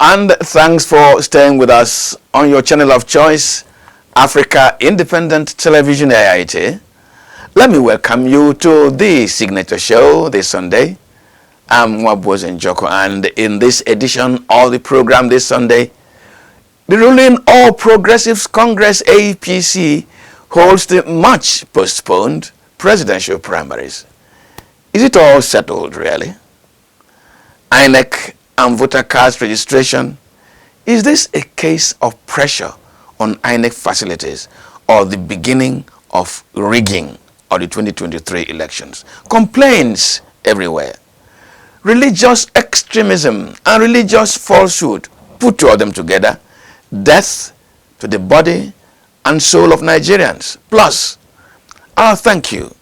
And thanks for staying with us on your channel of choice, Africa Independent Television AIT. Let me welcome you to the signature show this Sunday. I'm Mwabwoz Njoko, and in this edition of the program this Sunday, the ruling All Progressives Congress APC holds the much postponed presidential primaries. Is it all settled, really? INEC and voter cards registration. Is this a case of pressure on INEC facilities or the beginning of rigging of the 2023 elections? Complaints everywhere. Religious extremism and religious falsehood, put two of them together, death to the body and soul of Nigerians. Plus, our thank you.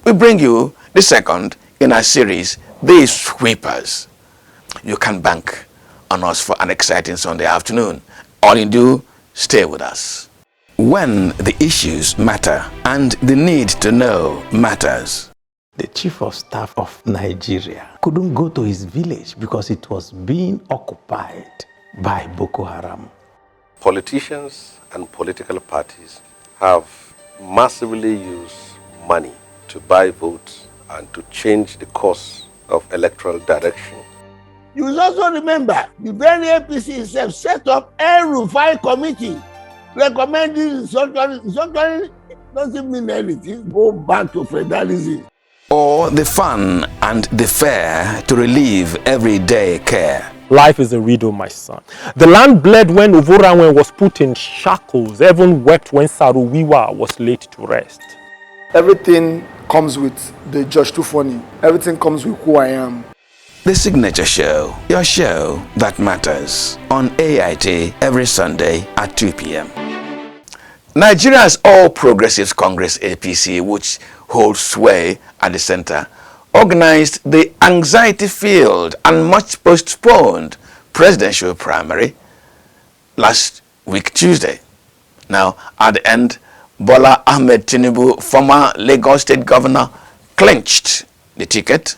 We bring you the second in our series, These Sweepers. You can bank on us for an exciting Sunday afternoon. All you do, stay with us. When the issues matter and the need to know matters. The chief of staff of Nigeria couldn't go to his village because it was being occupied by Boko Haram. Politicians and political parties have massively used money to buy votes and to change the course of electoral direction. You will also remember the very APC itself set up a Rufai committee recommending restructuring doesn't mean anything. Go back to federalism. Or the fun and the fair to relieve everyday care. Life is a riddle, my son. The land bled when Uvorawen was put in shackles. Heaven wept when Saruwiwa was laid to rest. Everything comes with the Judge Tufoni. Everything comes with who I am. The Signature Show, your show that matters, on AIT every Sunday at 2 p.m. Nigeria's All Progressives Congress APC, which holds sway at the center, organized the anxiety-filled and much postponed presidential primary last week Tuesday. Now, at the end, Bola Ahmed Tinubu, former Lagos State Governor, clinched the ticket.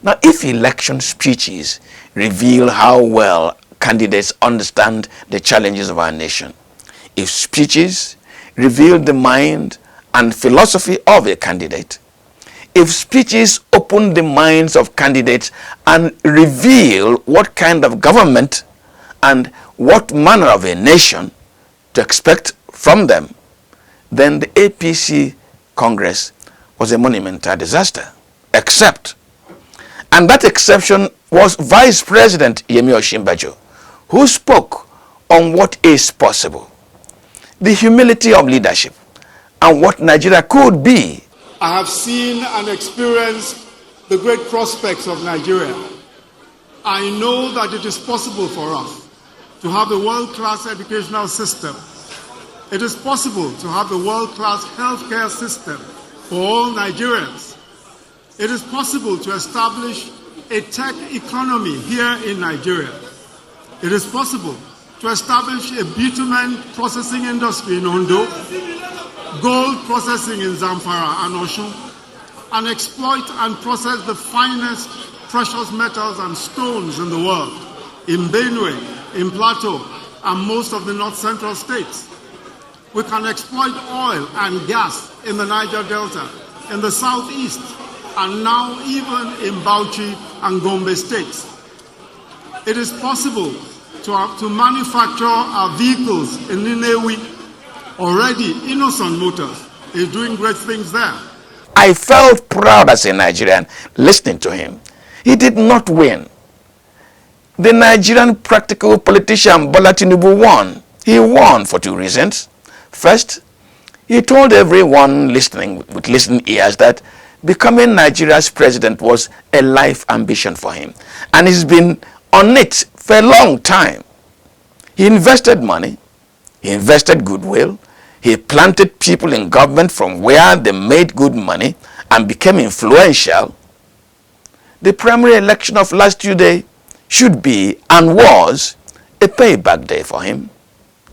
Now, if election speeches reveal how well candidates understand the challenges of our nation, if speeches reveal the mind and philosophy of a candidate, if speeches open the minds of candidates and reveal what kind of government and what manner of a nation to expect from them, then the APC Congress was a monumental disaster. Except, and that exception was Vice President Yemi Osinbajo, who spoke on what is possible, the humility of leadership, and what Nigeria could be. I have seen and experienced the great prospects of Nigeria. I know that it is possible for us to have a world-class educational system. It is possible to have a world-class healthcare system for all Nigerians. It is possible to establish a tech economy here in Nigeria. It is possible to establish a bitumen processing industry in Ondo, gold processing in Zamfara and Osun, and exploit and process the finest precious metals and stones in the world, in Benue, in Plateau, and most of the north-central states. We can exploit oil and gas in the Niger Delta, in the southeast, and now even in Bauchi and Gombe states. It is possible to manufacture our vehicles in Ninewi. Already, Innocent Motors is doing great things there. I felt proud as a Nigerian listening to him. He did not win. The Nigerian practical politician Bola Tinubu won. He won for two reasons. First, he told everyone listening with listening ears that becoming Nigeria's president was a life ambition for him. And he's been on it for a long time. He invested money, he invested goodwill, he planted people in government from where they made good money and became influential. The primary election of last Tuesday should be and was a payback day for him.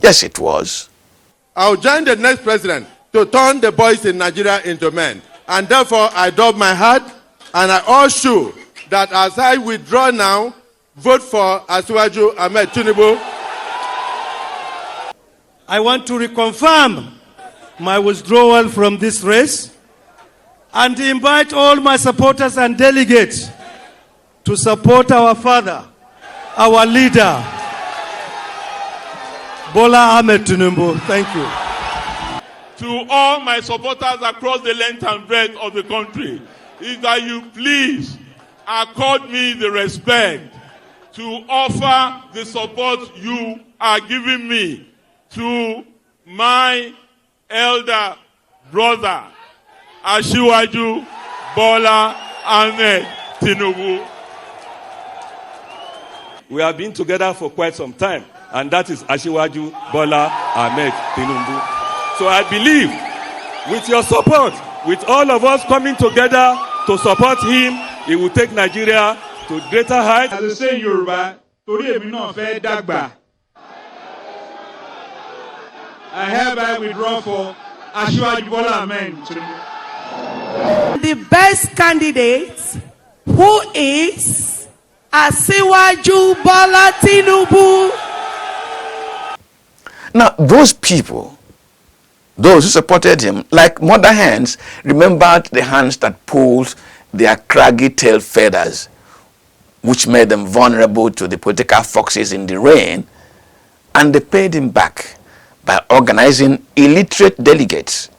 Yes, it was. I'll join the next president to turn the boys in Nigeria into men. And therefore, I dub my heart and I assure that as I withdraw now, vote for Asiwaju Ahmed Tinubu. I want to reconfirm my withdrawal from this race and invite all my supporters and delegates to support our father, our leader, Bola Ahmed Tinubu. Thank you. To all my supporters across the length and breadth of the country, is that you please accord me the respect to offer the support you are giving me to my elder brother, Asiwaju Bola Ahmed Tinubu. We have been together for quite some time, and that is Asiwaju Bola Ahmed Tinubu. So I believe with your support, with all of us coming together to support him, he will take Nigeria to greater heights. As I say in Yoruba, torí èmi náà fẹ́ dàgbà. I hereby withdraw for Asiwaju Bola Ahmed Tinubu. The best candidate, who is Asiwaju Bola Tinubu. Now, those people, those who supported him, like mother hens, remembered the hands that pulled their craggy tail feathers, which made them vulnerable to the political foxes in the rain, and they paid him back by organizing illiterate delegates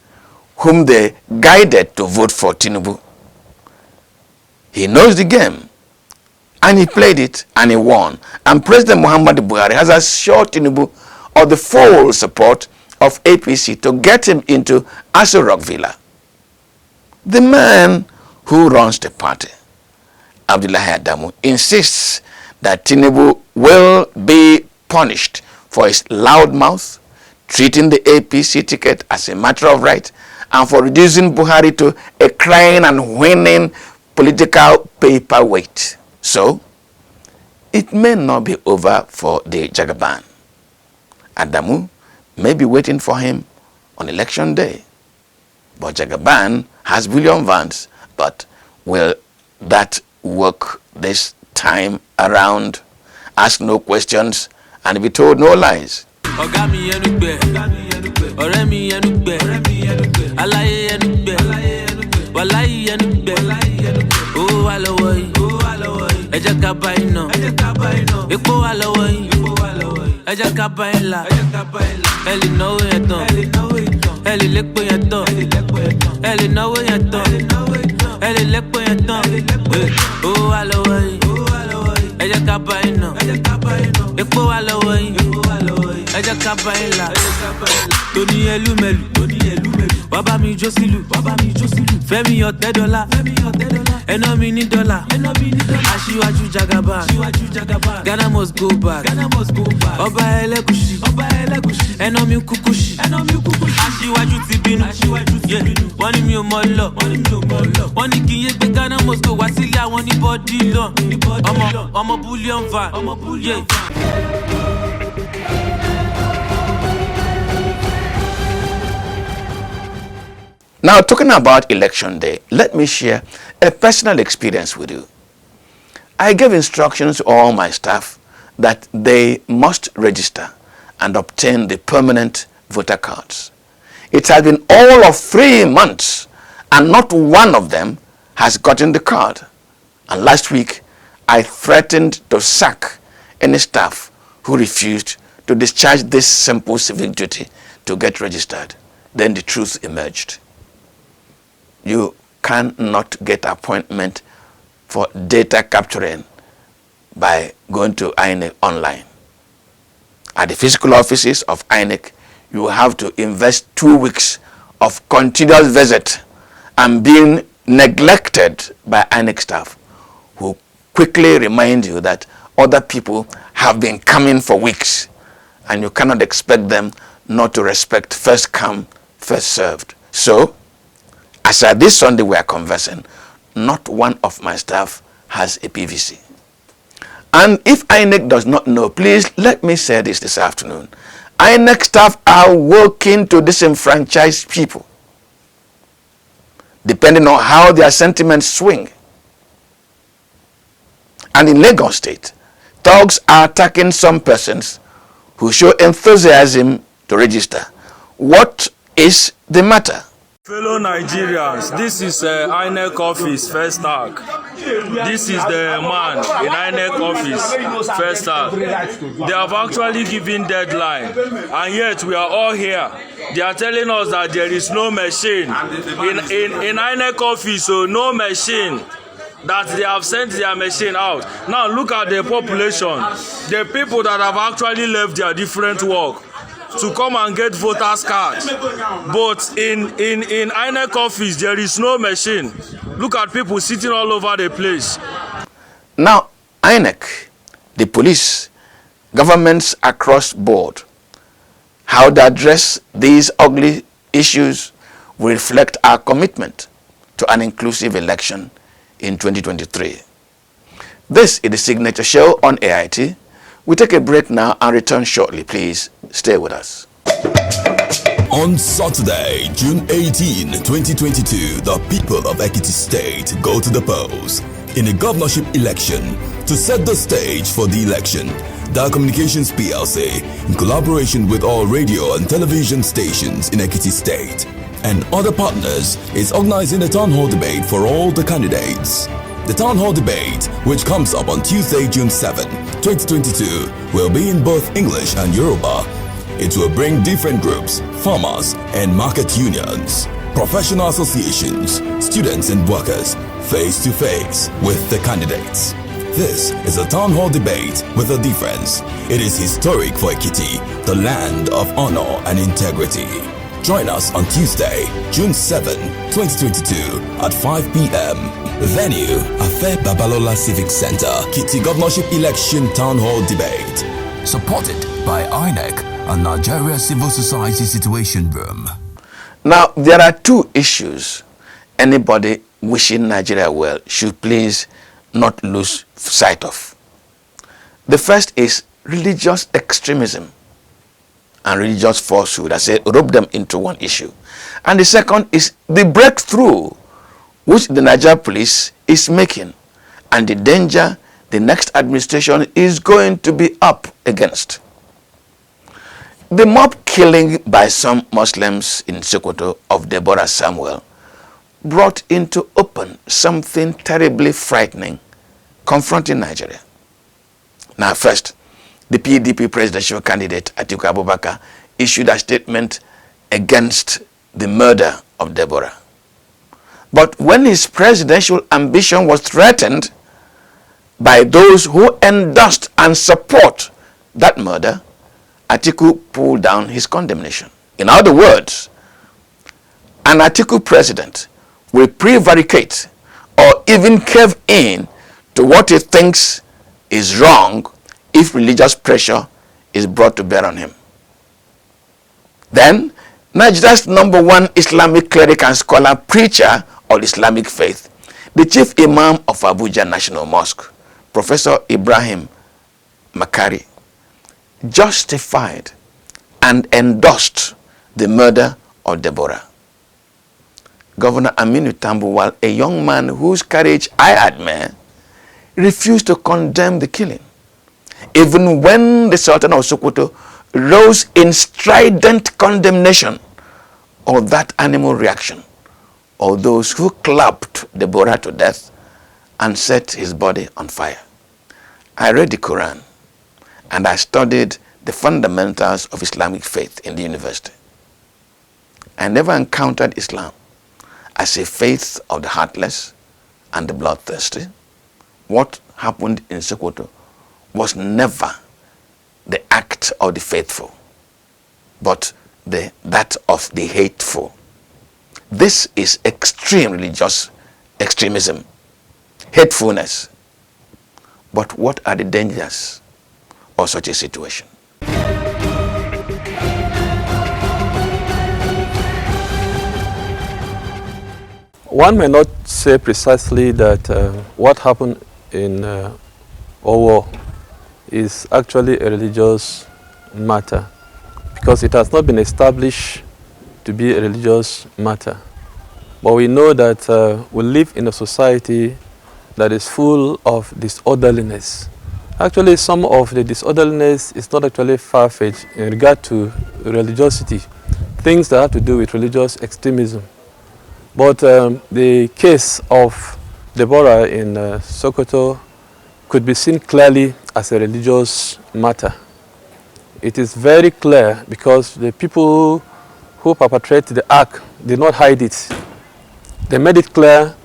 whom they guided to vote for Tinubu. He knows the game, and he played it, and he won. And President Muhammadu Buhari has assured Tinubu of the full support of APC to get him into Aso Rock Villa. The man who runs the party, Abdullahi Adamu, insists that Tinubu will be punished for his loud mouth, treating the APC ticket as a matter of right, and for reducing Buhari to a crying and whining political paperweight. So, it may not be over for the Jagaban. Adamu may be waiting for him on election day. But Jagaban has billion vans. But will that work this time around? Ask no questions and be told no lies. Tony Elumelu, Baba mi Josilu, Femi Otedola, Enomi ni dollar, Asiwaju Jagaban, Ghana must go back, Oba Elegushi, Enomi Kukushi, Asiwaju Tibinu, wọ́n ní mi ò mọ̀ lọ, wọ́n ní kí n yé gbé Ghana must go wá sílé àwọn ní bọ́dí lọ, ọmọ bullion van, yeah. Now, talking about election day, let me share a personal experience with you. I gave instructions to all my staff that they must register and obtain the permanent voter cards. It has been all of 3 months and not one of them has gotten the card. And last week, I threatened to sack any staff who refused to discharge this simple civic duty to get registered. Then the truth emerged. You cannot get appointment for data capturing by going to INEC online. At the physical offices of INEC, you have to invest 2 weeks of continuous visit and being neglected by INEC staff who quickly remind you that other people have been coming for weeks and you cannot expect them not to respect first come, first served. So, as at this Sunday we are conversing, not one of my staff has a PVC. And if INEC does not know, please let me say this afternoon. INEC staff are working to disenfranchise people, depending on how their sentiments swing. And in Lagos State, thugs are attacking some persons who show enthusiasm to register. What is the matter? Fellow Nigerians, this is INEC office first tag. This is the man in INEC office first tag. They have actually given deadline, and yet we are all here. They are telling us that there is no machine in INEC office, so no machine. That they have sent their machine out. Now look at the population, the people that have actually left their different work to come and get voters cards. But in INEC office, there is no machine. Look at people sitting all over the place. Now, INEC, the police, governments across board, how to address these ugly issues will reflect our commitment to an inclusive election in 2023. This is the signature show on AIT. We take a break now and return shortly. Please stay with us. On Saturday, June 18, 2022, the people of Ekiti State go to the polls in a governorship election to set the stage for the election. Dar Communications PLC, in collaboration with all radio and television stations in Ekiti State and other partners, is organizing a town hall debate for all the candidates. The town hall debate, which comes up on Tuesday, June 7, 2022, will be in both English and Yoruba. It will bring different groups, farmers and market unions, professional associations, students and workers, face to face with the candidates. This is a town hall debate with a difference. It is historic for Ekiti, the land of honor and integrity. Join us on Tuesday, June 7, 2022 at 5 p.m. Venue, Afe Babalola Civic Center, Ekiti Governorship Election Town Hall Debate. Supported by INEC and Nigeria Civil Society Situation Room. Now, there are two issues anybody wishing Nigeria well should please not lose sight of. The first is religious extremism and religious falsehood. I say rope them into one issue. And the second is the breakthrough which the Nigeria police is making and the danger the next administration is going to be up against. The mob killing by some Muslims in Sokoto of Deborah Samuel brought into open something terribly frightening confronting Nigeria. Now first, the PDP presidential candidate Atiku Abubakar issued a statement against the murder of Deborah. But when his presidential ambition was threatened by those who endorsed and support that murder, Atiku pulled down his condemnation. In other words, an Atiku president will prevaricate or even cave in to what he thinks is wrong if religious pressure is brought to bear on him. Then, Nigeria's #1 Islamic cleric and scholar preacher of Islamic faith, the chief imam of Abuja National Mosque, Professor Ibrahim Makari, justified and endorsed the murder of Deborah. Governor Aminu Tambuwal, a young man whose courage I admire, refused to condemn the killing, even when the Sultan of Sokoto rose in strident condemnation of that animal reaction of those who clapped Deborah to death and set his body on fire. I read the Quran and I studied the fundamentals of Islamic faith in the university. I never encountered Islam as a faith of the heartless and the bloodthirsty. What happened in Sokoto was never the act of the faithful, but that of the hateful. This is extreme religious extremism, hatefulness. But what are the dangers of such a situation? One may not say precisely that what happened in Owo is actually a religious matter, because it has not been established to be a religious matter. But we know that we live in a society that is full of disorderliness Actually, some of the disorderliness is not actually far-fetched in regard to religiosity, things that have to do with religious extremism. But the case of Deborah in Sokoto could be seen clearly as a religious matter. It is very clear because the people who perpetrated the act did not hide it. They made it clear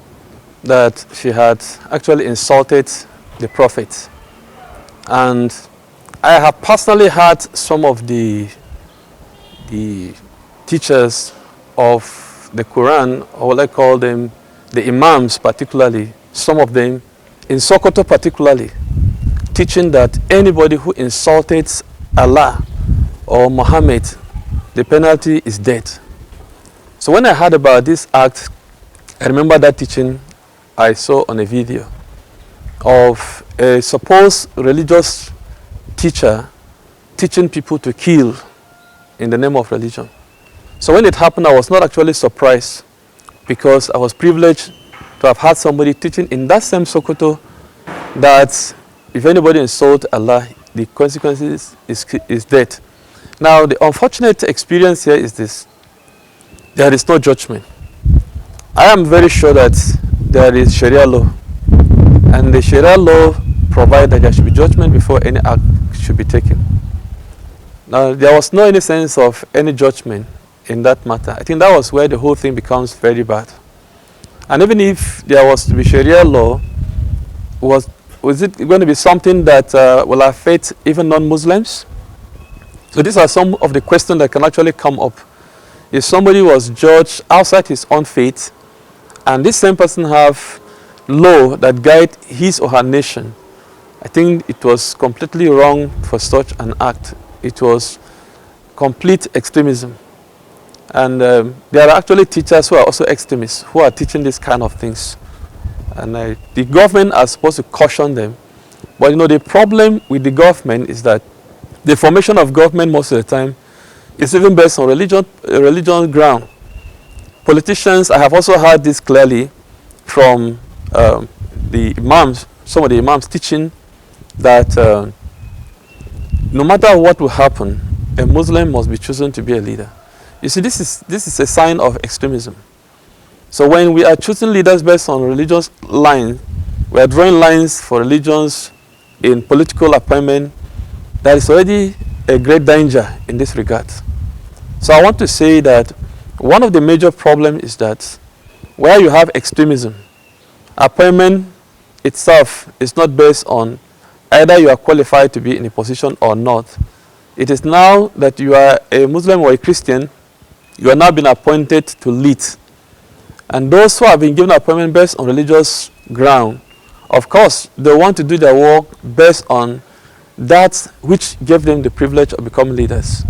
that she had actually insulted the prophet. And I have personally heard some of the teachers of the Quran, or what I call them, the imams particularly, some of them, in Sokoto particularly, teaching that anybody who insulted Allah or Muhammad, the penalty is death. So when I heard about this act, I remember that teaching I saw on a video of a supposed religious teacher teaching people to kill in the name of religion. So when it happened, I was not actually surprised because I was privileged to have had somebody teaching in that same Sokoto that if anybody insults Allah, the consequences is death. Now, the unfortunate experience here is this. There is no judgment. I am very sure that there is Sharia law. And the Sharia law provides that there should be judgment before any act should be taken. Now, there was no any sense of any judgment in that matter. I think that was where the whole thing becomes very bad. And even if there was to be Sharia law, was it going to be something that will affect even non-Muslims? So these are some of the questions that can actually come up. If somebody was judged outside his own faith, and this same person have law that guide his or her nation, I think it was completely wrong for such an act. It was complete extremism. And there are actually teachers who are also extremists who are teaching these kind of things. And the government are supposed to caution them. But you know, the problem with the government is that the formation of government most of the time is even based on religion ground. Politicians, I have also heard this clearly from the imams, some of the imams teaching that no matter what will happen, a Muslim must be chosen to be a leader. You see, this is a sign of extremism. So when we are choosing leaders based on religious lines, we are drawing lines for religions in political appointment. There is already a great danger in this regard. So I want to say that one of the major problems is that where you have extremism, appointment itself is not based on either you are qualified to be in a position or not. It is now that you are a Muslim or a Christian, you are now being appointed to lead. And those who have been given appointment based on religious ground, of course, they want to do their work based on that which gave them the privilege of becoming leaders.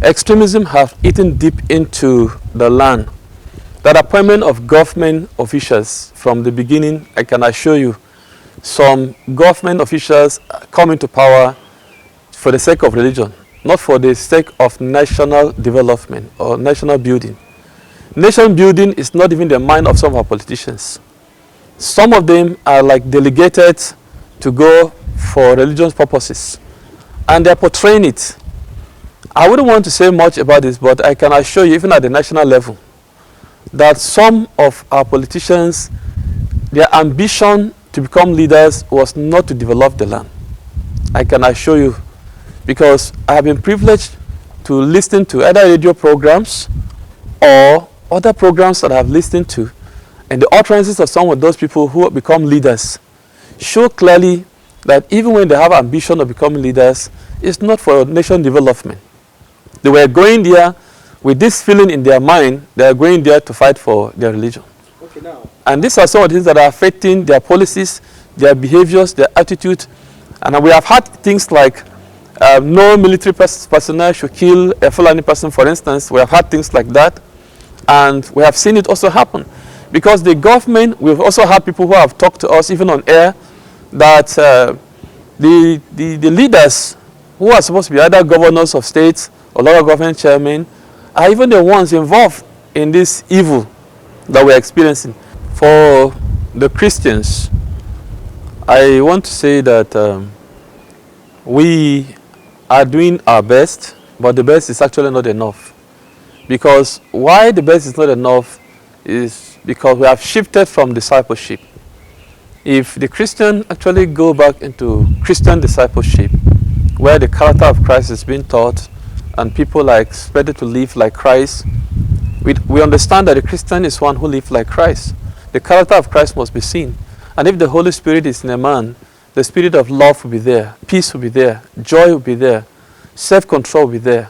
Extremism have eaten deep into the land. That appointment of government officials from the beginning, I can assure you, some government officials come into power for the sake of religion, not for the sake of national development or national building. Nation building is not even the mind of some of our politicians. Some of them are like delegated to go for religious purposes, and they're portraying it. I wouldn't want to say much about this, but I can assure you, even at the national level, that some of our politicians, their ambition to become leaders was not to develop the land. I can assure you, because I have been privileged to listen to either radio programs or other programs that I have listened to, and the utterances of some of those people who have become leaders show clearly that even when they have ambition of becoming leaders, it's not for nation development. They were going there with this feeling in their mind, they are going there to fight for their religion. Okay, now. And these are some of the things that are affecting their policies, their behaviors, their attitude. And we have had things like no military personnel should kill a Fulani person, for instance. We have had things like that. And we have seen it also happen. Because the government, we've also had people who have talked to us, even on air, that the leaders who are supposed to be either governors of states or local government chairmen are even the ones involved in this evil that we're experiencing. For the Christians, I want to say that we are doing our best, but the best is actually not enough. Because why the best is not enough is because we have shifted from discipleship. If the Christian actually go back into Christian discipleship, where the character of Christ is being taught and people are expected to live like Christ, we understand that the Christian is one who lives like Christ. The character of Christ must be seen. And if the Holy Spirit is in a man, the spirit of love will be there, peace will be there, joy will be there, self-control will be there.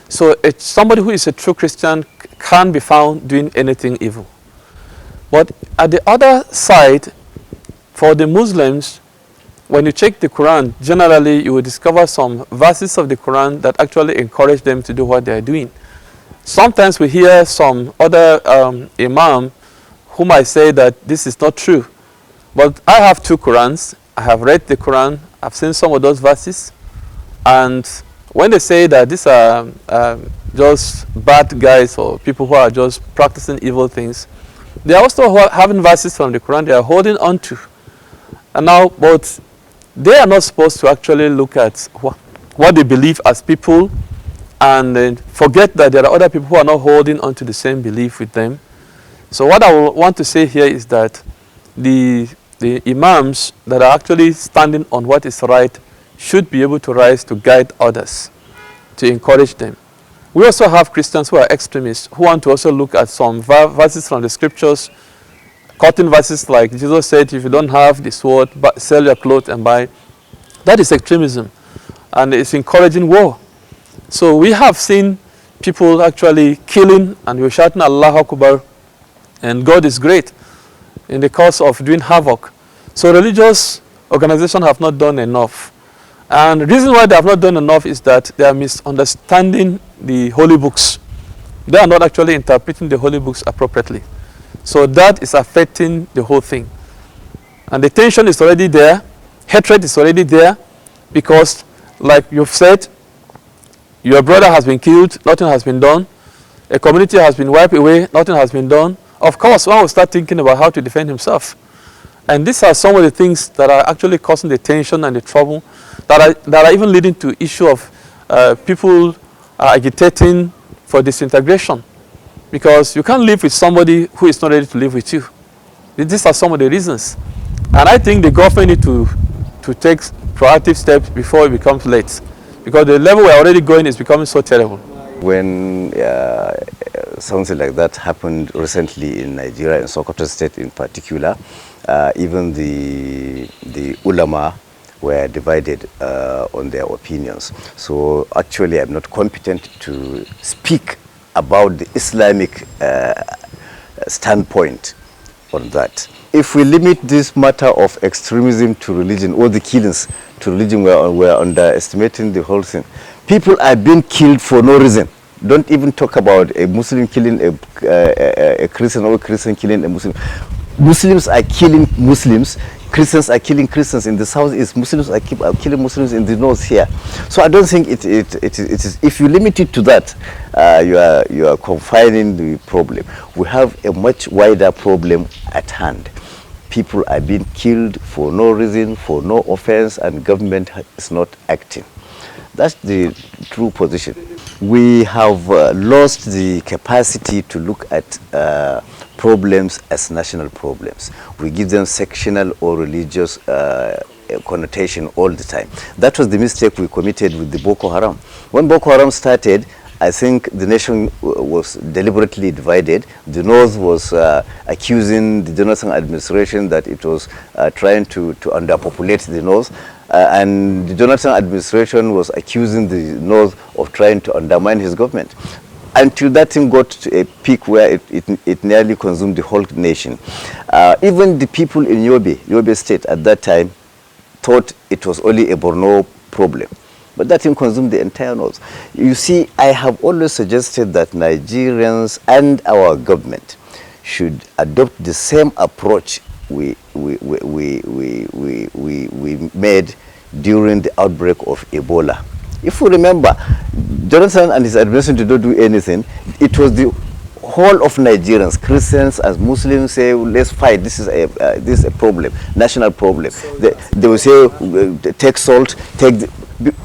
So somebody who is a true Christian can't be found doing anything evil. But at the other side, for the Muslims, when you check the Quran, generally you will discover some verses of the Quran that actually encourage them to do what they are doing. Sometimes we hear some other imam who might say that this is not true. But I have 2 Qurans. I have read the Quran. I've seen some of those verses. And when they say that these are just bad guys or people who are just practicing evil things, they are also having verses from the Quran they are holding on to. And now, but they are not supposed to actually look at what they believe as people and forget that there are other people who are not holding on to the same belief with them. So what I want to say here is that the imams that are actually standing on what is right should be able to rise to guide others, to encourage them. We also have Christians who are extremists, who want to also look at some verses from the scriptures, cutting verses like Jesus said, if you don't have the sword, sell your clothes and buy. That is extremism, and it's encouraging war. So we have seen people actually killing, and we're shouting Allah Akbar, and God is great, in the cause of doing havoc. So religious organizations have not done enough. And the reason why they have not done enough is that they are misunderstanding the holy books. They are not actually interpreting the holy books appropriately. So that is affecting the whole thing. And the tension is already there. Hatred is already there because, like you've said, your brother has been killed, nothing has been done. A community has been wiped away, nothing has been done. Of course, one will start thinking about how to defend himself. And these are some of the things that are actually causing the tension and the trouble, that are even leading to issue of people agitating for disintegration. Because you can't live with somebody who is not ready to live with you. These are some of the reasons. And I think the government need to take proactive steps before it becomes late. Because the level we're already going is becoming so terrible. When something like that happened recently in Nigeria, in Sokoto State in particular, even the ulama were divided on their opinions. So actually I'm not competent to speak about the Islamic standpoint on that. If we limit this matter of extremism to religion, or the killings to religion, we're underestimating the whole thing. People are being killed for no reason. Don't even talk about a Muslim killing a Christian, or a Christian killing a Muslim. Muslims are killing Muslims. Christians are killing Christians in the southeast. Muslims are killing Muslims in the north here. So I don't think it is. If you limit it to that, you are confining the problem. We have a much wider problem at hand. People are being killed for no reason, for no offense, and government is not acting. That's the true position. We have lost the capacity to look at problems as national problems. We give them sectional or religious connotation all the time. That was the mistake we committed with the Boko Haram. When Boko Haram started, I think the nation was deliberately divided. The North was accusing the Jonathan administration that it was trying to underpopulate the North. And the Jonathan administration was accusing the North of trying to undermine his government. Until that thing got to a peak where it nearly consumed the whole nation. Even the people in Yobe State at that time thought it was only a Borno problem. But that thing consumed the entire North. You see, I have always suggested that Nigerians and our government should adopt the same approach we made during the outbreak of Ebola. If you remember, Jonathan and his administration did not do anything. It was the whole of Nigerians, Christians as Muslims, say, let's fight. This is a problem, national problem. So they will say, take salt,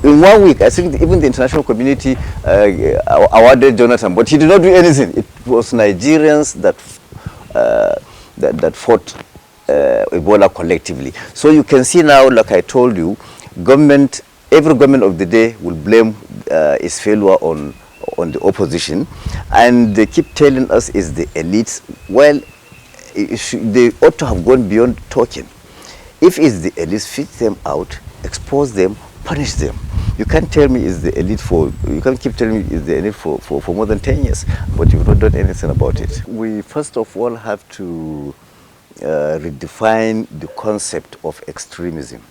In 1 week, I think even the international community awarded Jonathan, but he did not do anything. It was Nigerians that that fought Ebola collectively. So you can see now, like I told you, every government of the day will blame its failure on the opposition, and they keep telling us it's the elites. Well, they ought to have gone beyond talking. If it's the elites, fit them out, expose them, punish them. You can't tell me it's the elite you can't keep telling me it's the elite for more than 10 years, but you've not done anything about it. We first of all have to redefine the concept of extremism.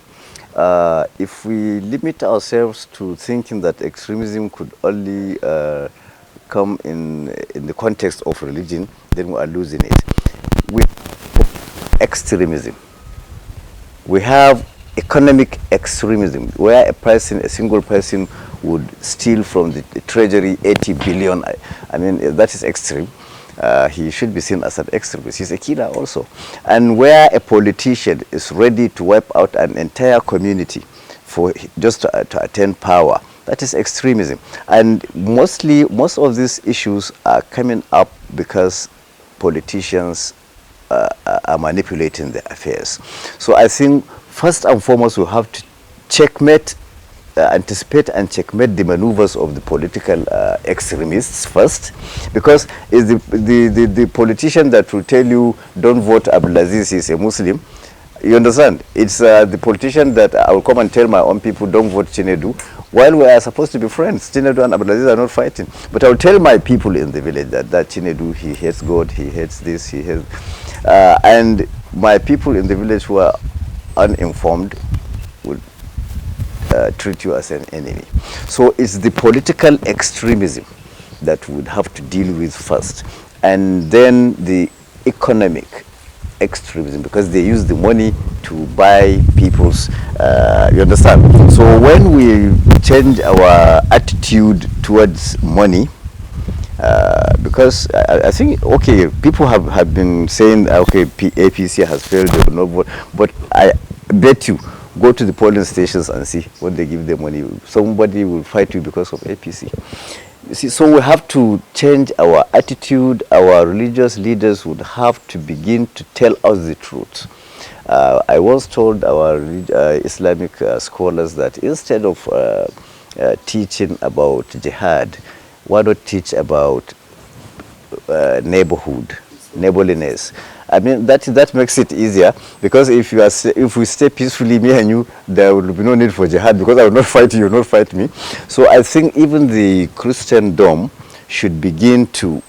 If we limit ourselves to thinking that extremism could only come in the context of religion, then we are losing it. With extremism, we have economic extremism, where a single person would steal from the treasury 80 billion. I mean, that is extreme. He should be seen as an extremist. He's a killer also. And where a politician is ready to wipe out an entire community for just to attain power, that is extremism. And most of these issues are coming up because politicians are manipulating the affairs. So I think first and foremost we have to anticipate and checkmate the maneuvers of the political extremists first, because it's the politician that will tell you don't vote Abdulaziz, is a Muslim. You understand? It's the politician that I will come and tell my own people don't vote Chinedu, while we are supposed to be friends. Chinedu and Abdulaziz are not fighting. But I will tell my people in the village that Chinedu, he hates God, he hates this, he hates... and my people in the village who are uninformed would treat you as an enemy. So it's the political extremism that we would have to deal with first, and then the economic extremism, because they use the money to buy people's you understand. So when we change our attitude towards money, because I think, okay, people have been saying, okay, APC has failed, they will not vote, but I bet you, go to the polling stations and see when they give them money, somebody will fight you because of APC. You see, so we have to change our attitude. Our religious leaders would have to begin to tell us the truth. I was told our Islamic scholars that instead of teaching about jihad, why not teach about neighborliness? I mean, that makes it easier, because if we stay peacefully, me and you, there will be no need for jihad, because I will not fight you, you will not fight me. So I think even the Christendom should begin to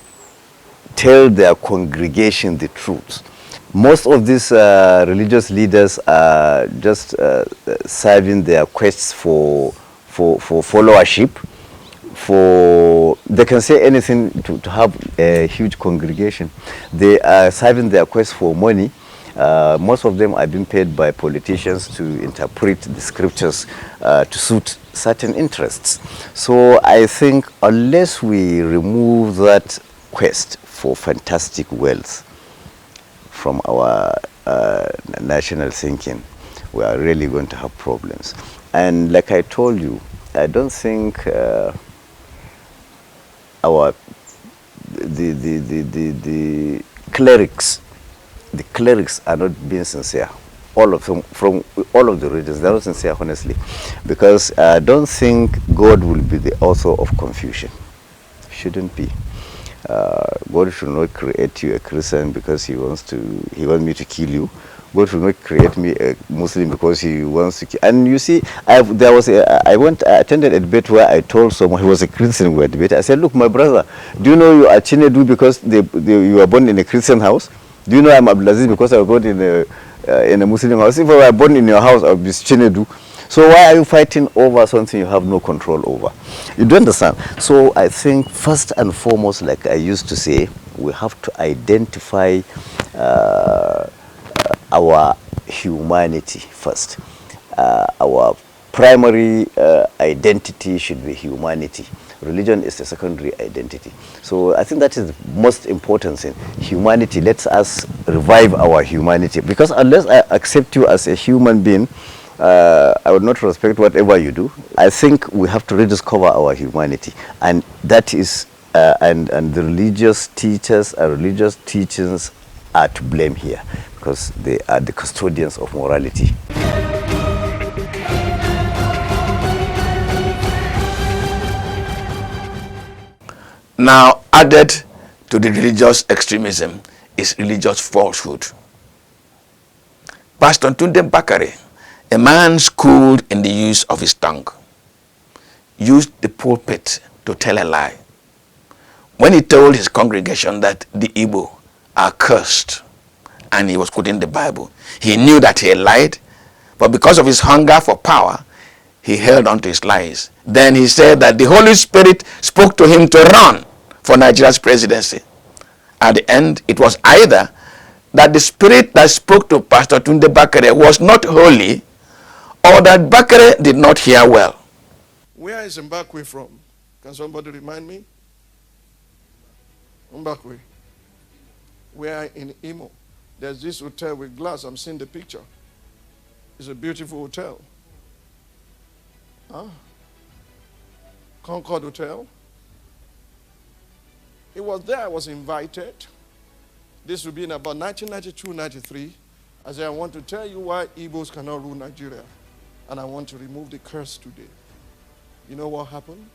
tell their congregation the truth. Most of these religious leaders are just serving their quests for followership. They can say anything to have a huge congregation. They are serving their quest for money. Most of them are being paid by politicians to interpret the scriptures to suit certain interests. So I think unless we remove that quest for fantastic wealth from our national thinking, we are really going to have problems. And like I told you, I don't think the clerics are not being sincere. All of them, from all of the regions, they're not sincere, honestly, because I don't think God will be the author of confusion. Shouldn't be. God should not create you a Christian because he wants me to kill you. God should not create me a Muslim because he wants to kill. And you see, I attended a debate where I told someone, he was a Christian, we were debating. I said, look, my brother, do you know you are Chinedu because you were born in a Christian house? Do you know I'm Abdulaziz because I was born in a Muslim house? If I were born in your house, I would be Chinedu. So why are you fighting over something you have no control over? You don't understand. So I think first and foremost, like I used to say, we have to identify our humanity first. Our primary identity should be humanity. Religion is a secondary identity. So I think that is the most important thing. Humanity. Let us revive our humanity. Because unless I accept you as a human being, I would not respect whatever you do. I think we have to rediscover our humanity, and that is, and the religious teachers and religious teachings are to blame here, because they are the custodians of morality. Now, added to the religious extremism is religious falsehood. Pastor Tunde Bakare, a man schooled in the use of his tongue, used the pulpit to tell a lie. When he told his congregation that the Igbo are cursed, and he was quoting the Bible, he knew that he lied, but because of his hunger for power, he held on to his lies. Then he said that the Holy Spirit spoke to him to run for Nigeria's presidency. At the end, it was either that the spirit that spoke to Pastor Tunde Bakare was not holy, or that Bakare did not hear well. Where is Mbakwe from? Can somebody remind me? Mbakwe. We are in Imo. There's this hotel with glass. I'm seeing the picture. It's a beautiful hotel. Huh? Concord Hotel. It was there I was invited. This would be in about 1992-93. I said, I want to tell you why Igbos cannot rule Nigeria. And I want to remove the curse today. You know what happened?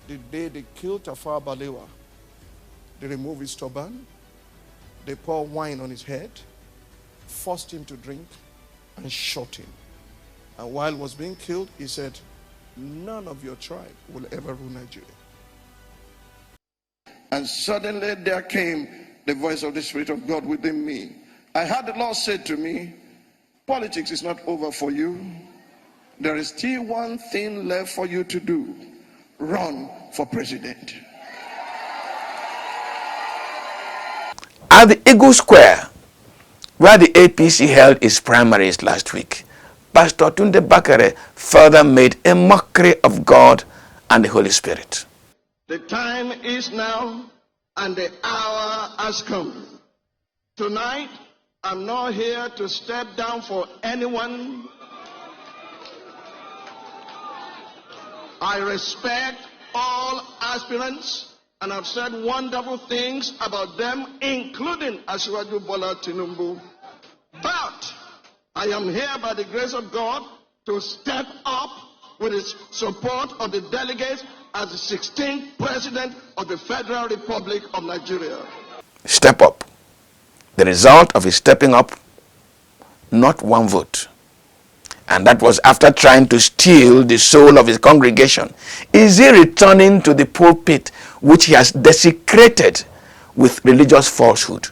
The day they killed Tafawa Balewa, they removed his turban, they poured wine on his head, forced him to drink, and shot him. And while he was being killed, he said, none of your tribe will ever rule Nigeria. And suddenly there came the voice of the Spirit of God within me. I heard the Lord say to me, politics is not over for you. There is still one thing left for you to do. Run for president. At the Eagle Square, where the APC held its primaries last week, Pastor Tunde Bakare further made a mockery of God and the Holy Spirit. The time is now and the hour has come. Tonight, I'm not here to step down for anyone. I respect all aspirants, and I've said wonderful things about them, including Asiwaju Bola Tinubu. But I am here by the grace of God to step up with the support of the delegates as the 16th President of the Federal Republic of Nigeria. Step up. The result of his stepping up, not one vote. And that was after trying to steal the soul of his congregation. Is he returning to the pulpit which he has desecrated with religious falsehood?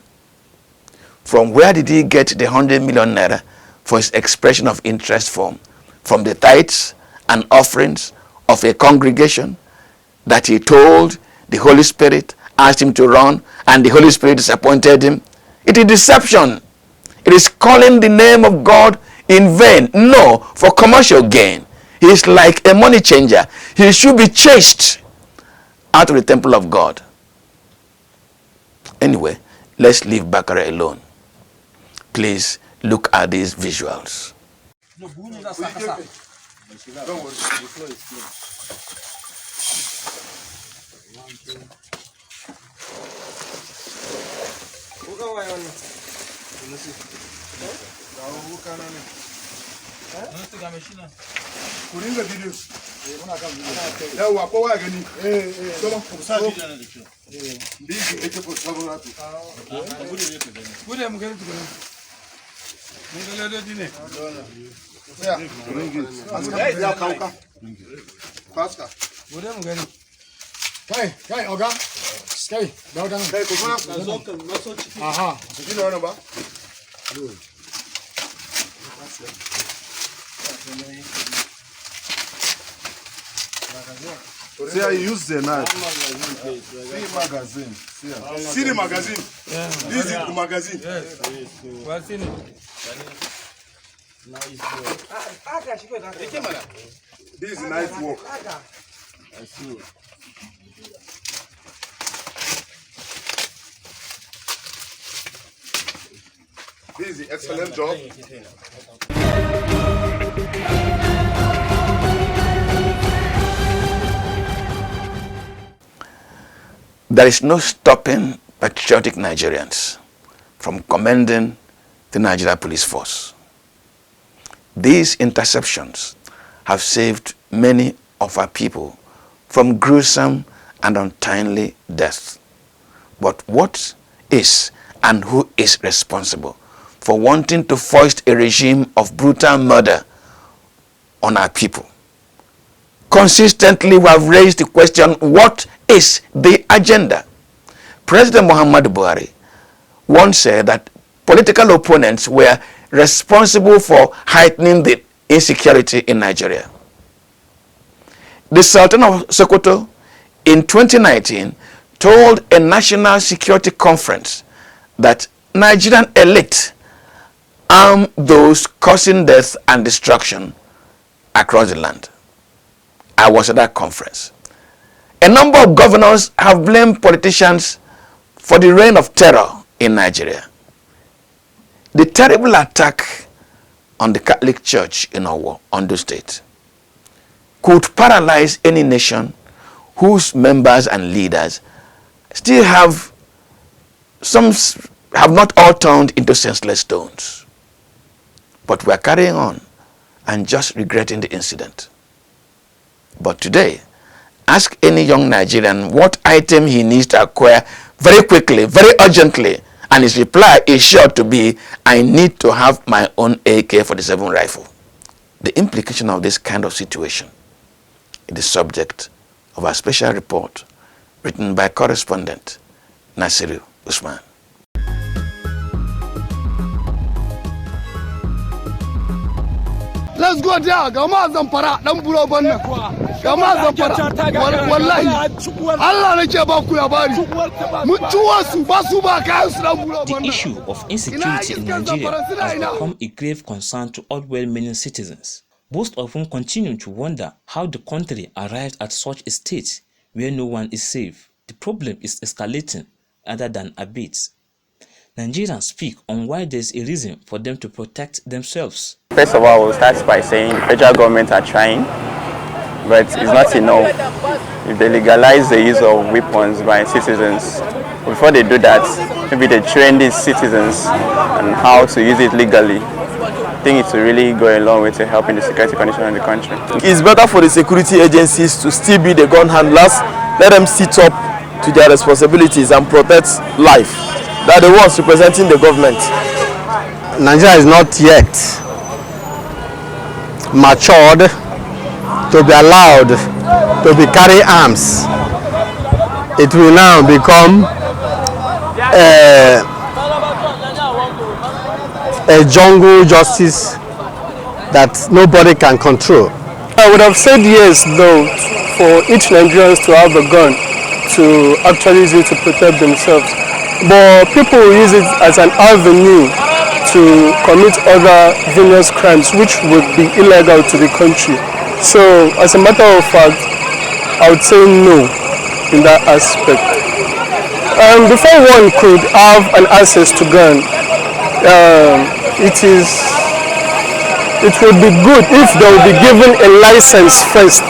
From where did he get the 100 million naira for his expression of interest form? From the tithes and offerings of a congregation that he told the Holy Spirit, asked him to run, and the Holy Spirit disappointed him? It is deception. It is calling the name of God in vain. No, for commercial gain. He is like a money changer. He should be chased out of the temple of God. Anyway, let's leave Bakare alone. Please look at these visuals. Don't worry, the floor is clean. Kuringa video. Yawa kwa gani. Soma kusa video na dicho. Mbiki ete kwa sababu watu. Bude mgeni tukana. Ngelele dine. Ya. Kuringi. Ya kauka. Paska. Bude mgeni. Kai oga. Kai, dauda. Kai kukuna. Aha. Sikini wana ba. See how you use the knife. See magazine. See the magazine. Yeah. This is the magazine. Yes. What's in it? This is nice work. I see. This is an excellent job. There is no stopping patriotic Nigerians from commending the Nigeria Police Force. These interceptions have saved many of our people from gruesome and untimely death. But what is and who is responsible for wanting to foist a regime of brutal murder on our people? Consistently, we have raised the question, what is the agenda? President Muhammadu Buhari once said that political opponents were responsible for heightening the insecurity in Nigeria. The Sultan of Sokoto in 2019 told a national security conference that Nigerian elite arm those causing death and destruction across the land. I was at that conference. A number of governors have blamed politicians for the reign of terror in Nigeria. The terrible attack on the Catholic Church in Owo, Ondo State, could paralyze any nation whose members and leaders still have not all turned into senseless stones. But we are carrying on and just regretting the incident. But today, ask any young Nigerian what item he needs to acquire very quickly, very urgently, and his reply is sure to be, I need to have my own AK-47 rifle. The implication of this kind of situation is the subject of a special report written by correspondent Nasiru Usman. Let's go there. Gama Zampara, dan buro banna. Gama Zampara. Wallahi. Allah nake ba ku labari. Mutuwa su ba su ba kayan su dan buro banna. The issue of insecurity in Nigeria has become a grave concern to all well-meaning citizens. Most of whom continue to wonder how the country arrived at such a state where no one is safe. The problem is escalating rather than abates. Nigerians speak on why there is a reason for them to protect themselves. First of all, we'll start by saying the federal government are trying, but it's not enough. If they legalize the use of weapons by citizens, before they do that, maybe they train these citizens on how to use it legally. I think it will really go a long way to help in the security condition of the country. It's better for the security agencies to still be the gun handlers. Let them sit up to their responsibilities and protect life. They are the ones representing the government. Nigeria is not yet matured to be allowed to be carry arms. It will now become a jungle justice that nobody can control. I would have said yes, though, for each Nigerian to have a gun to actually use it to protect themselves. But people use it as an avenue to commit other heinous crimes which would be illegal to the country. So, as a matter of fact, I would say no in that aspect. Before one could have an access to gun, it would be good if they would be given a license first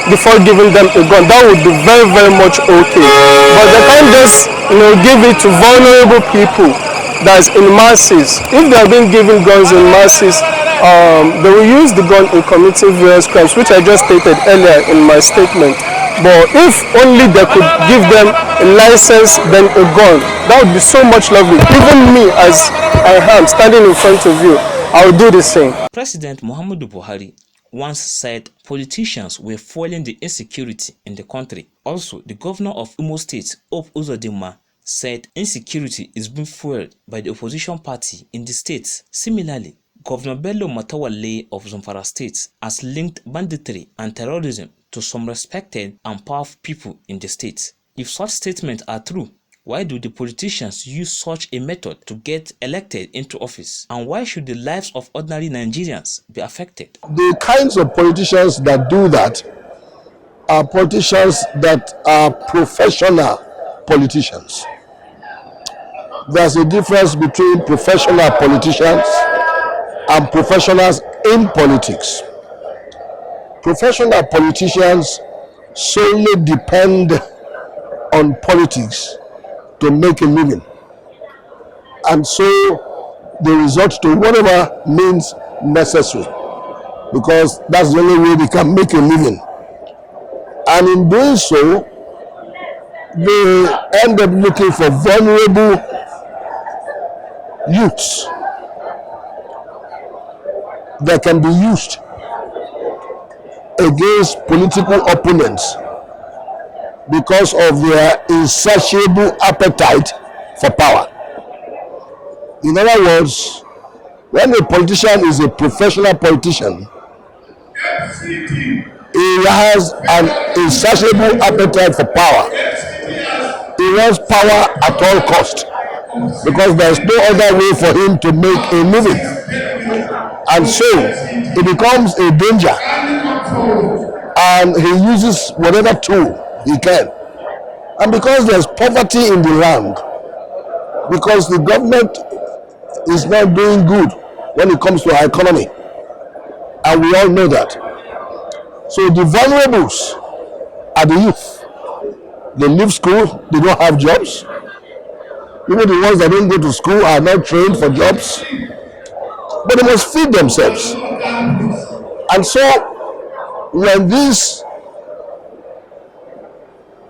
before giving them a gun. That would be very, very much okay. But they can't just, give it to vulnerable people that's in masses. If they are being given guns in masses, they will use the gun in committing various crimes, which I just stated earlier in my statement. But if only they could give them a license than a gun, that would be so much lovely. Even me, as I am standing in front of you, I will do the same. President Muhammadu Buhari once said politicians were fueling the insecurity in the country. Also, the governor of Imo State, Hope Uzodinma, said insecurity is being fueled by the opposition party in the state. Similarly, Governor Bello Matawalle of Zamfara State has linked banditry and terrorism to some respected and powerful people in the state. If such statements are true, why do the politicians use such a method to get elected into office? And why should the lives of ordinary Nigerians be affected? The kinds of politicians that do that are politicians that are professional politicians. There's a difference between professional politicians and professionals in politics. Professional politicians solely depend on politics to make a living. And so they resort to whatever means necessary, because that's the only way they can make a living. And in doing so, they end up looking for vulnerable youths that can be used against political opponents because of their insatiable appetite for power. In other words, when a politician is a professional politician, he has an insatiable appetite for power. He wants power at all cost, because there is no other way for him to make a living. And so it becomes a danger, and he uses whatever tool he can. And because there's poverty in the land, because the government is not doing good when it comes to our economy, and we all know that. So the vulnerables are the youth. They leave school, they don't have jobs. Even the ones that don't go to school are not trained for jobs, but they must feed themselves. And so when these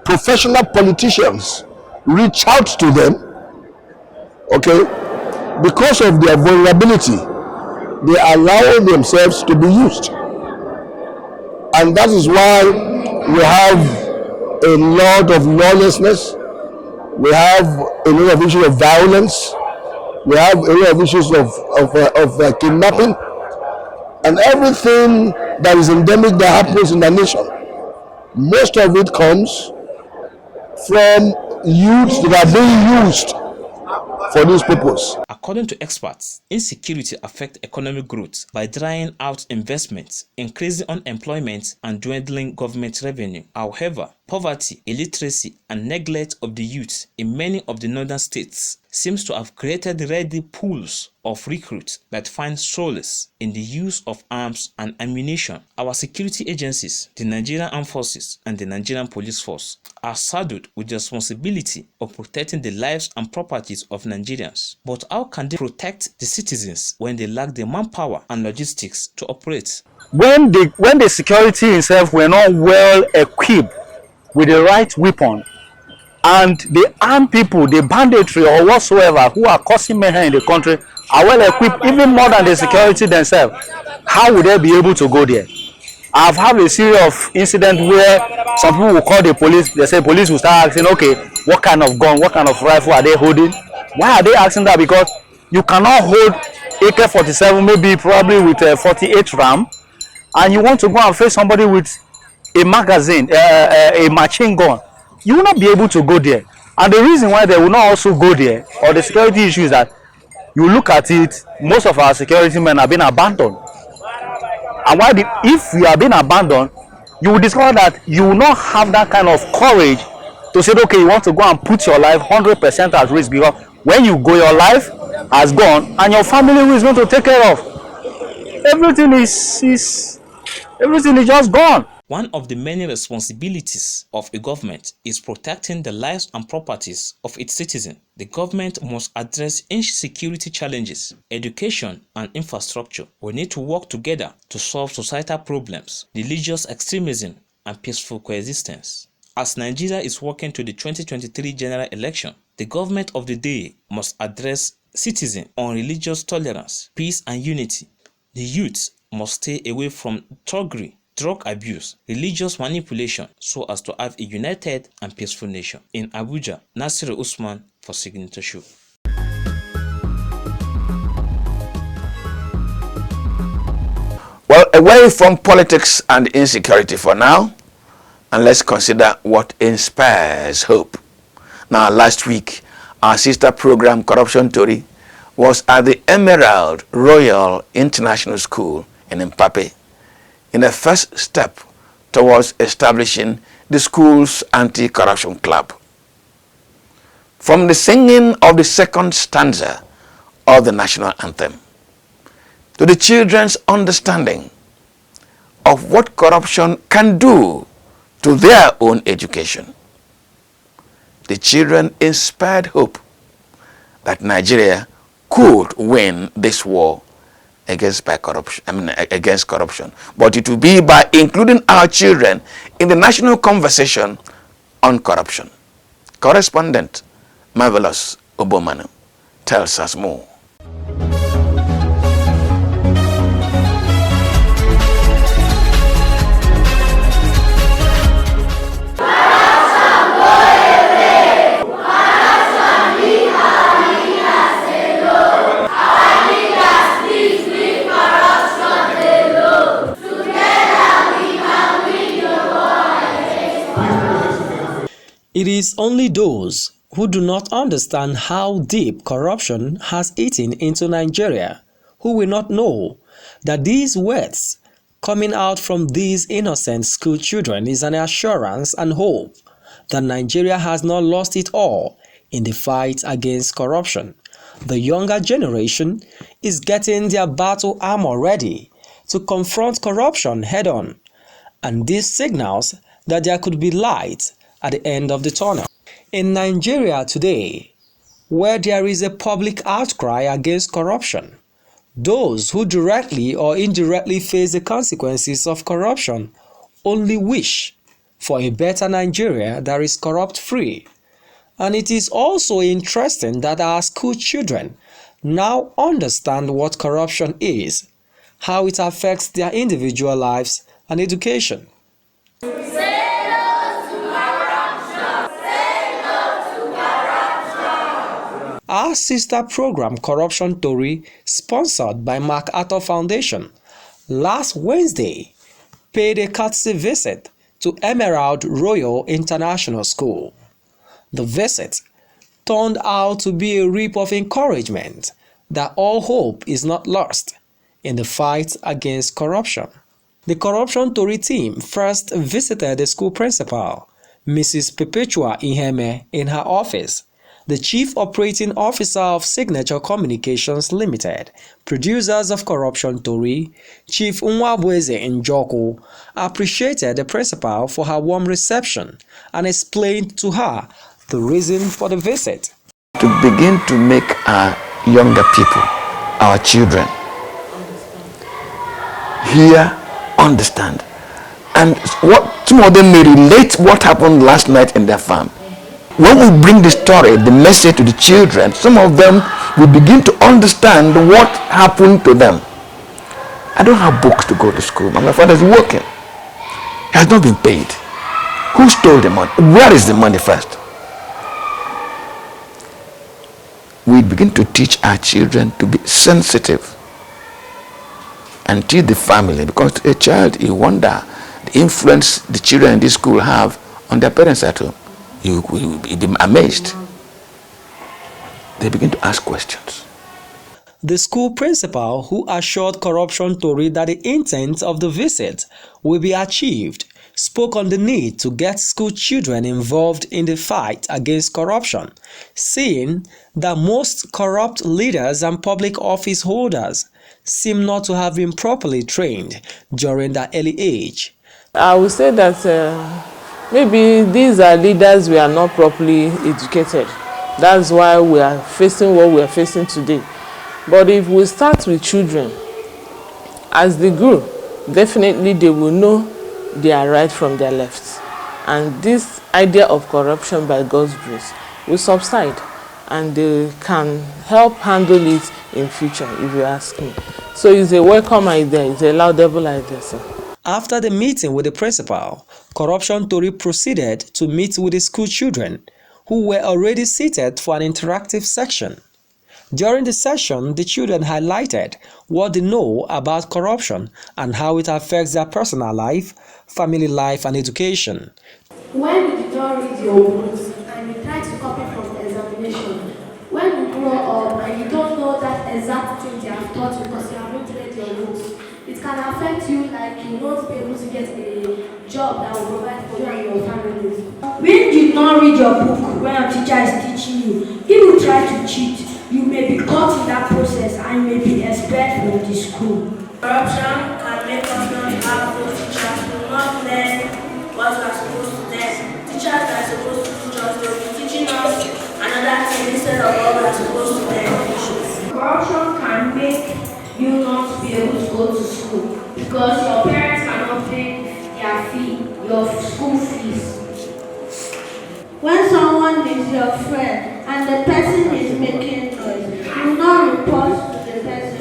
professional politicians reach out to them, okay, because of their vulnerability, they allow themselves to be used. And that is why we have a lot of lawlessness, we have a lot of issues of violence, we have a lot of issues of kidnapping, and everything that is endemic that happens in the nation. Most of it comes from youths that are being used for this purpose. According to experts, insecurity affects economic growth by drying out investments, increasing unemployment, and dwindling government revenue. However, poverty, illiteracy, and neglect of the youth in many of the northern states seems to have created ready pools of recruits that find solace in the use of arms and ammunition. Our security agencies, the Nigerian Armed Forces and the Nigerian Police Force, are saddled with the responsibility of protecting the lives and properties of Nigerians. But how can they protect the citizens when they lack the manpower and logistics to operate? When the security itself were not well equipped with the right weapon, and the armed people, the banditry or whatsoever who are causing mayhem in the country are well equipped, even more than the security themselves, how would they be able to go there? I've had a series of incidents where some people will call the police. They say police will start asking, okay, what kind of gun, what kind of rifle are they holding? Why are they asking that? Because you cannot hold AK-47, maybe probably with a 48 ram, and you want to go and face somebody with a magazine, a machine gun. You will not be able to go there. And the reason why they will not also go there, or the security issue, is that you look at it, most of our security men have been abandoned. And why if you are being abandoned, you will discover that you will not have that kind of courage to say, okay, you want to go and put your life 100% at risk, because when you go, your life has gone and your family who is going to take care of. Everything is just gone. One of the many responsibilities of a government is protecting the lives and properties of its citizens. The government must address insecurity challenges, education, and infrastructure. We need to work together to solve societal problems, religious extremism, and peaceful coexistence. As Nigeria is working to the 2023 general election, the government of the day must address citizens on religious tolerance, peace, and unity. The youth must stay away from thuggery, drug abuse, religious manipulation, so as to have a united and peaceful nation. In Abuja, Nasir Usman for Signature Show. Well, away from politics and insecurity for now, and let's consider what inspires hope. Now, last week, our sister program Corruption Tori was at the Emerald Royal International School in Mpape, in the first step towards establishing the school's anti-corruption club. From the singing of the second stanza of the national anthem to the children's understanding of what corruption can do to their own education, the children inspired hope that Nigeria could win this war against corruption. But it will be by including our children in the national conversation on corruption. Correspondent Marvelous Obomanu tells us more. It is only those who do not understand how deep corruption has eaten into Nigeria who will not know that these words coming out from these innocent school children is an assurance and hope that Nigeria has not lost it all in the fight against corruption. The younger generation is getting their battle armor ready to confront corruption head-on, and this signals that there could be light at the end of the tunnel. In Nigeria today, where there is a public outcry against corruption, those who directly or indirectly face the consequences of corruption only wish for a better Nigeria that is corrupt-free. And it is also interesting that our school children now understand what corruption is, how it affects their individual lives and education. Our sister program Corruption Tori, sponsored by MacArthur Foundation, last Wednesday paid a courtesy visit to Emerald Royal International School. The visit turned out to be a reap of encouragement that all hope is not lost in the fight against corruption. The Corruption Tori team first visited the school principal, Mrs. Perpetua Iheme, in her office. The Chief Operating Officer of Signature Communications Limited, producers of Corruption Tori, Chief Nwabweze Njoko, appreciated the principal for her warm reception and explained to her the reason for the visit. To begin to make our younger people, our children, hear, understand, and what some of them may relate what happened last night in their farm. When we bring the story, the message to the children, some of them will begin to understand what happened to them. I don't have books to go to school. My father is working. He has not been paid. Who stole the money? Where is the money first? We begin to teach our children to be sensitive and teach the family, because a child, you wonder the influence the children in this school have on their parents at home. You will be amazed. They begin to ask questions. The school principal, who assured Corruption Tori that the intent of the visit will be achieved, spoke on the need to get school children involved in the fight against corruption, saying that most corrupt leaders and public office holders seem not to have been properly trained during their early age. I would say that maybe these are leaders we are not properly educated. That's why we are facing what we are facing today. But if we start with children, as they grow, definitely they will know their right from their left. And this idea of corruption, by God's grace, will subside. And they can help handle it in future, if you ask me. So it's a welcome idea, it's a laudable idea, sir. After the meeting with the principal, Corruption Tori proceeded to meet with the school children, who were already seated for an interactive section. During the session, the children highlighted what they know about corruption and how it affects their personal life, family life, and education. When you did not read your books and you try to copy from the examination, when you grow up and you don't know that exact thing they have taught you because you haven't read your books, it can affect you like you won't be able to get a job that will provide for you and your family. When you did not read your book, when your teacher is teaching you, if you try to cheat, you may be caught in that process and you may be expelled from the school. Corruption can make us not have good teachers who will not learn what we are supposed to learn. Teachers that are supposed to teach us, they will be teaching supposed to pay attention. Corruption can make you not be able to go to school because your parents cannot pay their fee, your school fees. When someone is your friend and the person is making noise, you will not report to the person,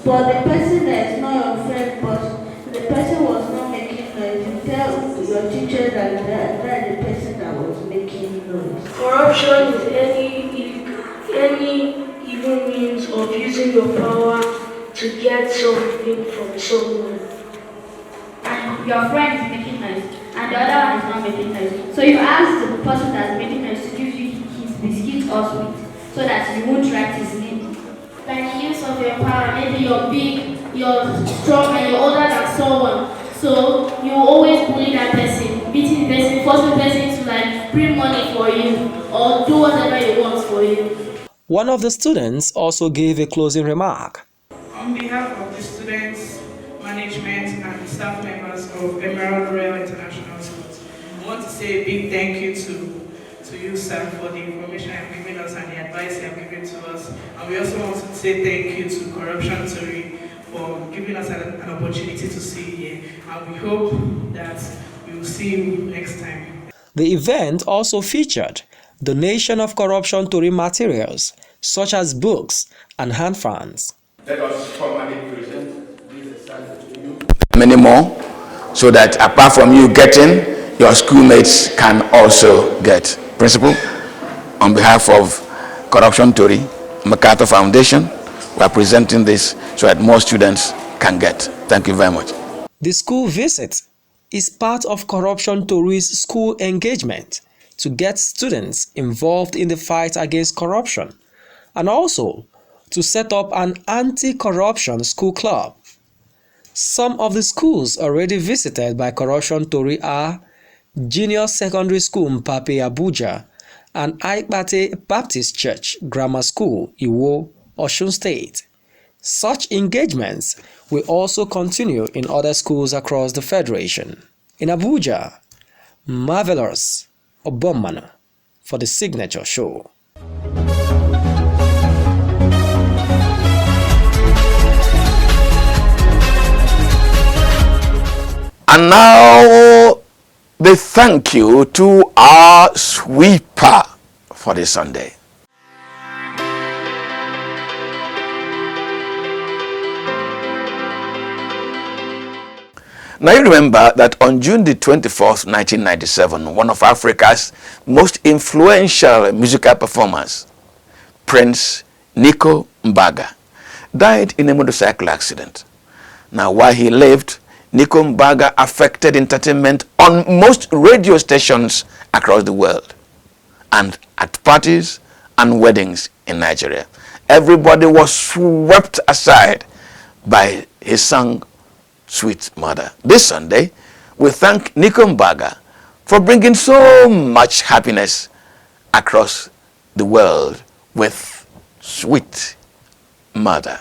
but the person that is not your friend, but the person was not making noise, you tell your teacher that the person that was making noise. Corruption is any evil means of using your power to get something from someone. And your friend is making noise, and the other one is not making noise. So you ask the person that's making noise to give you his biscuit or sweet, so that you won't write his name. By the use of your power, maybe you're big, you're strong, and you're older than someone. So you always bully that person, beating the person, forcing the person to bring money for you or do whatever he wants for you. One of the students also gave a closing remark. On behalf of the students, management, and staff members of Emerald Royal International Schools, I want to say a big thank you to you, sir, for the information you have given us and the advice you have given to us. And we also want to say thank you to Corruption Tori for giving us an opportunity to see you here. And we hope that we will see you next time. The event also featured donation of Corruption Tori materials such as books and hand fans. Let us formally present this exercise to you. Many more, so that apart from you getting, your schoolmates can also get. Principal, on behalf of Corruption Tori, MacArthur Foundation, we are presenting this so that more students can get. Thank you very much. The school visit is part of Corruption Tori's school engagement to get students involved in the fight against corruption and also to set up an anti-corruption school club. Some of the schools already visited by Corruption Tori are Junior Secondary School Mpape Abuja and Aikpate Baptist Church Grammar School Iwo, Osun State. Such engagements will also continue in other schools across the Federation. In Abuja, Marvelous Obomana for the signature show. And now, the thank you to our sweeper for this Sunday. Now you remember that on June the 24th, 1997, one of Africa's most influential musical performers, Prince Nico Mbaga, died in a motorcycle accident. Now while he lived, Nico Mbaga affected entertainment on most radio stations across the world and at parties and weddings in Nigeria. Everybody was swept aside by his song, Sweet Mother. This Sunday, we thank Nico Mbaga for bringing so much happiness across the world with Sweet Mother.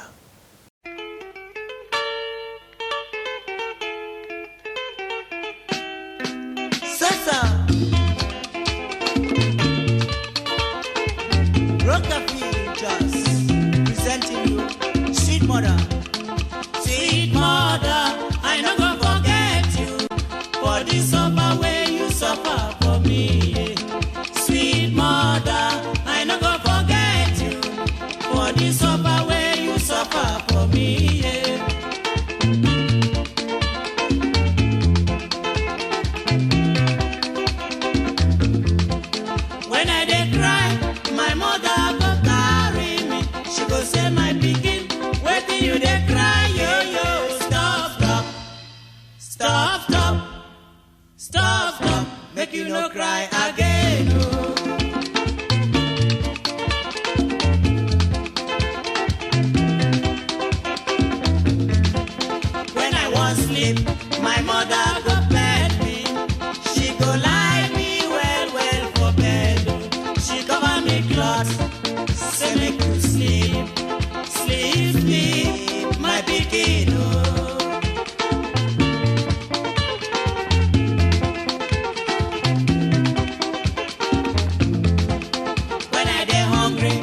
Sweet mother, sweet mother, I no go forget you for the suffer way you suffer for me. Sweet mother, I no go forget you for the suffer way you suffer for me. When I dey cry, my mother go carry me. She go say my pikin, wetin you dey cry, yo yo? Stop, stop, stop, stop, stop, stop. Make you no cry again. Oh. When I wan sleep, my mother go bed me. She go lie me well well for bed. Oh. She cover me cloth, say make you sleep, sleep, sleep, my pikin. Oh. When I dey hungry,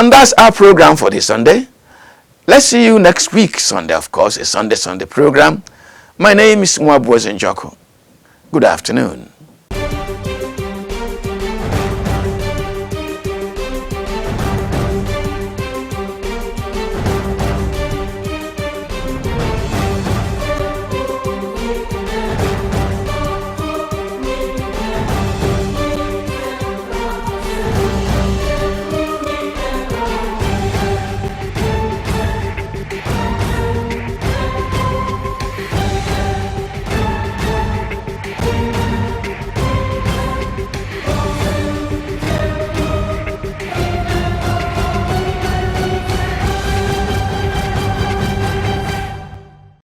And that's our program for this Sunday. Let's see you next week, Sunday, of course, a Sunday program. My name is Mwabuozi Njoko. Good afternoon.